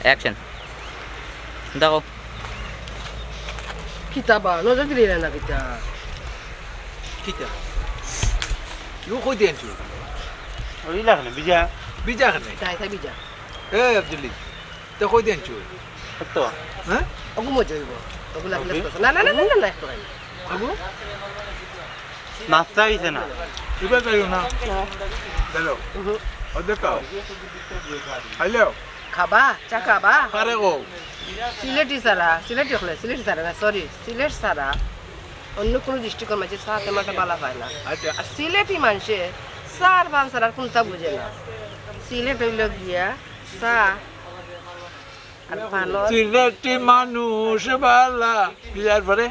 action দেখো কিতাবা নজর দিলি না কিতা কিতা ইউ কই দেন চু ওই লাগনে বিজা বিজা খানে তাই তাই বিজা এ আব্দুল্লি তো কই দেন চু তো হ্যাঁ ওগু মজা হইব ওগু লাগলে না না না না না একটু খাই আবু নাস্তা হইছে না ইবা যাইও না হ্যালো ও দেখো হ্যালো খাবা চা খাবা পারে গো সিলেটি হলে সিলেটি সারা না সরি সিলেট সারা অন্য কোনো দৃষ্টিকোণ মাঝে চা তেমন একটা বালা পায় না আচ্ছা আর সিলেটি মানুষে চার পান সারা কোনটা বুঝে না সিলেট হইল গিয়া চা আর পানত সিলেটি মানুষ বালা বিয়ার পরে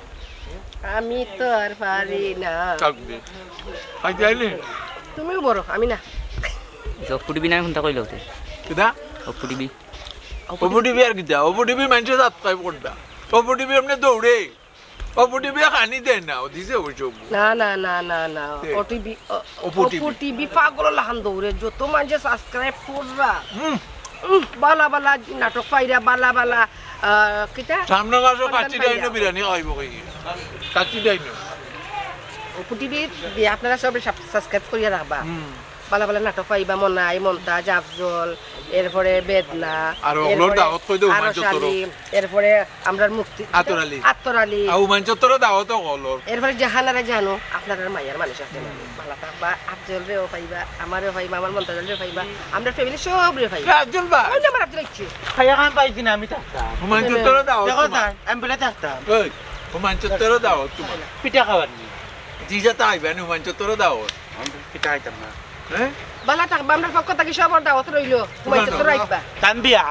আমি তো আর পারি না কাকবে আই যাইলে তুমিও বড় আমি না অপু টিভি না কোনটা কইলো তুই কিদা অপু টিভি ওপটিভি আর কিতা ওপটিভি মানুষে সাবস্ক্রাইব করবা ওপটিভি এমনি দৌড়ে ওপটিভি খানি দেয় না ও দিছে ওইসব না না না না না ওটিভি ওটিভি পাগল লাহান দৌড়ে যত মানুষ সাবস্ক্রাইব করবা বালা বালা নাটক পাইরা বালা বালা কিতা সামনে মাসও কাচ্চি ডাইনো বিরিয়ানি খাইব কই কাচ্চি ডাইনো ওটিভি দিয়ে আপনারা সব সাবস্ক্রাইব করিয়া রাখবা বালা বালা নাটক পাইবা মনাই মমতাজ আফজল এরপরে বেদনা আর ওগুলোর দাওয়াত কই দেও মানুষ তোর এরপরে আমরা মুক্তি আতর আলী আউ মানুষ তোর দাওয়াত কলর এরপরে জাহানারা জানো আপনারা মাইয়ার মানুষ আছে ভালো থাকবা আফজল রেও পাইবা আমারও পাইবা আমার মমতাজ রেও পাইবা আমরা ফ্যামিলি সব রে পাইবা আব্দুল ভাই ওই আমার আব্দুল ইচ্ছে খাইয়া খান পাইছি না আমি থাকতাম মানুষ তোর দাওয়াত দেখো স্যার আমি বলে থাকতাম ওই মানুষ তোর দাওয়াত তোমার পিঠা খাবার নি জিজা তাইবেন মানুষ তোর দাওয়াত আমি পিঠা খাইতাম না হ্যাঁ বালা থাকবা আমরা পক্ষ থাকি সবার দাওয়াত রইলো তোমার তো রাখবা কান বিয়া